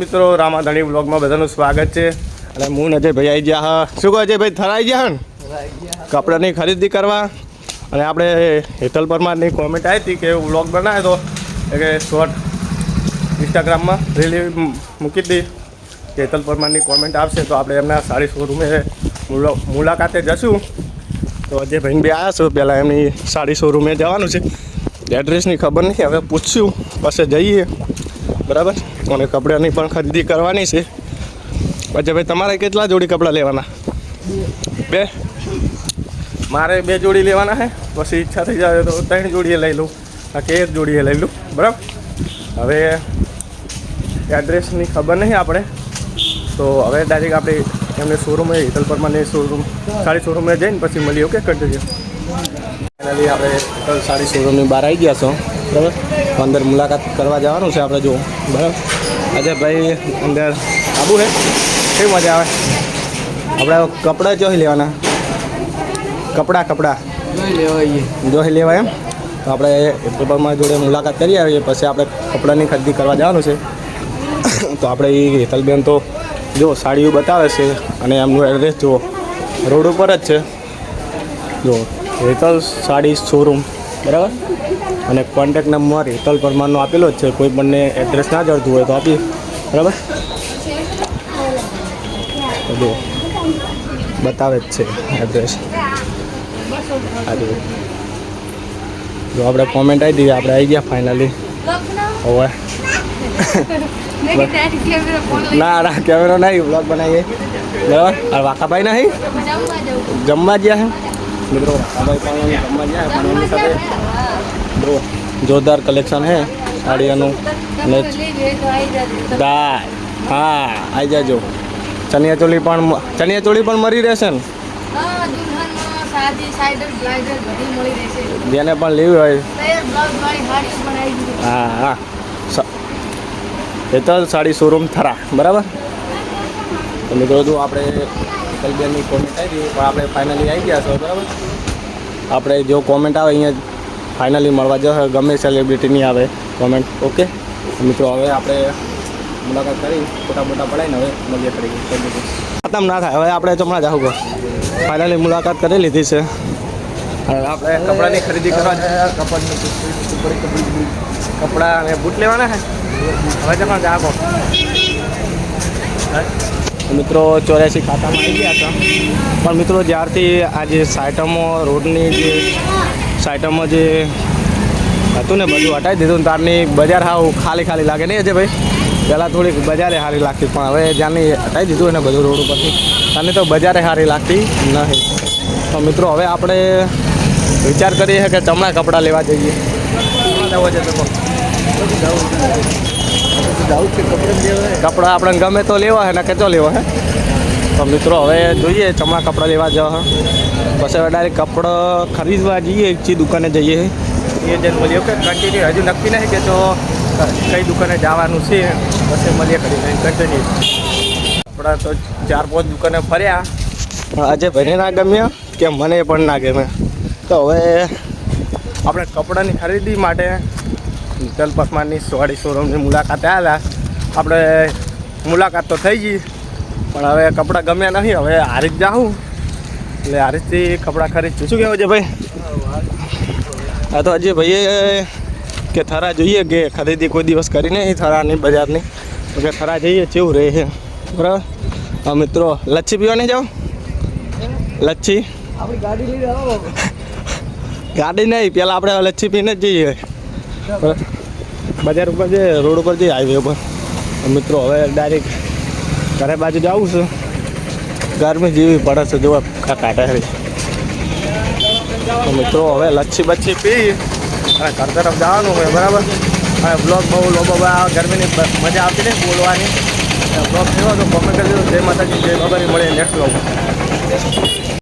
મિત્રો, રામાધણી બ્લોગમાં બધાનું સ્વાગત છે. અને હું ને અજયભાઈ આવી ગયા હા. શું કહો અજયભાઈ, થરાઈ ગયા ને કપડાની ખરીદી કરવા? અને આપણે હેતલ પરમારની કોમેન્ટ આવી હતી કે વ્લોગ બનાવે તો કે શોર્ટ ઇન્સ્ટાગ્રામમાં રીલ મૂકી હતી કે હેતલ પરમારની કોમેન્ટ આવશે તો આપણે એમના સાડી શોરૂમે મુલાકાતે જશું. તો અજયભાઈને બી આવ્યા છો, પહેલાં એમની સાડી શોરૂમે જવાનું છે. એડ્રેસની ખબર નહીં, હવે પૂછશું પછી જઈએ. બરાબર. અને કપડાની પણ ખરીદી કરવાની છે. પછી ભાઈ તમારે કેટલા જોડી કપડાં લેવાના? બે. મારે 2 જોડી લેવાના છે. પછી ઈચ્છા થઈ જાય તો 3 જોડીએ લઈ લઉં, બાકી 1 જોડીએ લઈ લઉં. બરાબર. હવે એડ્રેસની ખબર નહીં આપણે, તો હવે ડાયરેક્ટ આપણે એમને શોરૂમે હેતલ પરમારની સાડી શોરૂમે જઈને પછી મળીએ. ઓકે, કરી દેજો. ફાઇનલી આપણે સાડી શોરૂમની બહાર આવી ગયા છો. બરાબર. અંદર મુલાકાત કરવા જવાનું છે આપણે. જુઓ. બરાબર. આજે ભાઈ અંદર આબુ છે, કેવી મજા આવે. આપણે કપડાં જોઈ લેવાના, કપડાં જોઈ લેવા એમ. તો આપણે હેતલ પરમાર જોડે મુલાકાત કરી આવીએ, પછી આપણે કપડાની ખરીદી કરવા જવાનું છે. તો આપણે એ હેતલબેન તો જો સાડીઓ બતાવે છે અને એમનું એડ્રેસ જુઓ, રોડ ઉપર જ છે. જુઓ, હેતલ સાડી શોરૂમ. બરાબર. અને કોન્ટેક નંબર હેતલ પરમારનો આપેલો જ છે. કોઈ પણને એડ્રેસ ના જડતું હોય તો આપીએ. બરાબર. જો બતાવે જ છે એડ્રેસ. જો આપણે કોમેન્ટ આવી દીધી, આપણે આવી ગયા ફાઇનલી. હવે ના કેમેરો નહીં, બ્લોગ બનાવીએ. બરાબર. વાકાભાઈ નહીં જમવા ગયા છે મિત્રો. વાકાભાઈ પણ જમવા ગયા પણ એમની સાથે બહુ જોરદાર કલેક્શન છે સાડીઓનું. અને દાળ, હા આવી જાજો. ચણિયાચોળી પણ મળી રહેશે ને, જેને પણ લેવી હોય. હા હા, હેતલ સાડી શોરૂમ થરા. બરાબર. તો મિત્રો જો આપણે હેતલબેનની કોમેન્ટ આવી હતી, પણ આપણે ફાઇનલી આવી ગયા છો. બરાબર. આપણે જો કોમેન્ટ આવે અહીંયા ફાઇનલી મળવા જશે, ગમે સેલિબ્રિટીની આવે કોમેન્ટ. ઓકે મિત્રો, હવે આપણે મુલાકાત કરી ફોટા પડાવીને હવે મળીએ કરી ખતમ ના થાય. હવે આપણે હમણાં જાવ ફાઇનલી મુલાકાત કરી લીધી છે. આપણે કપડાની ખરીદી કરવા કપડાં અને બૂટ લેવાના છે. હવે જમા જાગો મિત્રો. 84 ખાતામાં આવી ગયા હતા. પણ મિત્રો જ્યારથી આજે સાઇટમો રોડની જે સાઇટમાં જે હતું ને બધું હટાવી દીધું ને ત્યારની બજાર હાવ ખાલી લાગે નહીં છે ભાઈ. પહેલાં થોડીક બજારે સારી લાગતી, પણ હવે જ્યાંની હટાવી દીધું ને બધું રોડ ઉપરથી ત્યાંની તો બજારે સારી લાગતી નહીં. તો મિત્રો હવે આપણે વિચાર કરીએ કે ચમડા કપડાં લેવા જઈએ. કપડાં આપણે ગમે તો લેવા હે ને કે ચો લેવા હે. તો મિત્રો હવે જોઈએ ચમડા કપડાં લેવા જવા. પછી હવે ડાયરેક્ટ કપડાં ખરીદવા જઈએ, જે દુકાને જઈએ એ જઈને મળીએ. ઓકે, કન્ટિન્યુ હજુ નક્કી નહીં કે તો કઈ દુકાને જવાનું છે, પછી મળીએ કરી કન્ટિન્યુ. કપડાં તો 4-5 દુકાને ફર્યા, પણ આજે ભાઈને ના ગમ્યા કે મને પણ ના ગમે. તો હવે આપણે કપડાની ખરીદી માટે હેતલ પરમારની સાડી શોરૂમની મુલાકાતે આવ્યા. આપણે મુલાકાત તો થઈ ગઈ, પણ હવે કપડાં ગમ્યા નહીં. હવે હારીજ જાઉં એટલે હારીજથી કપડાં ખરીદશું. શું કહેવું છે ભાઈ? હા, તો હજી ભાઈએ કે થરા જોઈએ કે ખરીદી કોઈ દિવસ કરી નહીં થરાની બજારની, તો કે થરા જઈએ કેવું રહે છે. બરાબર. હા મિત્રો, લચ્છી પીવા નહીં જાઓ? લચ્છી આપણી ગાડી લઈને આવો. ગાડી નહીં, પહેલાં આપણે લચ્છી પીને જ જઈએ બજાર ઉપર જઈએ, રોડ ઉપર જઈએ, હાઈવે ઉપર. મિત્રો હવે ડાયરેક્ટ ઘરે બાજુ જવું છે. ગરમી જેવી પડે છે, જોવા કાંટા હરી. મિત્રો હવે લચ્છી પી અને ઘર તરફ જવાનું હોય. બરાબર. અને બ્લોગ બહુ લોકો ગરમીની મજા આવતી નહીં બોલવાની. બ્લોગ થયો તો કોમેન્ટ કરજો. જય માતાજી, જય બાબાની. મળે નેક્સ્ટ બ્લોગ.